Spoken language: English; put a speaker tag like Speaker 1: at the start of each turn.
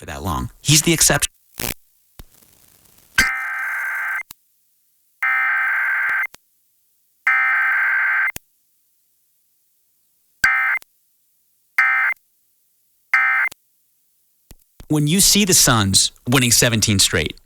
Speaker 1: for that long. He's the exception. When you see the Suns winning 17 straight,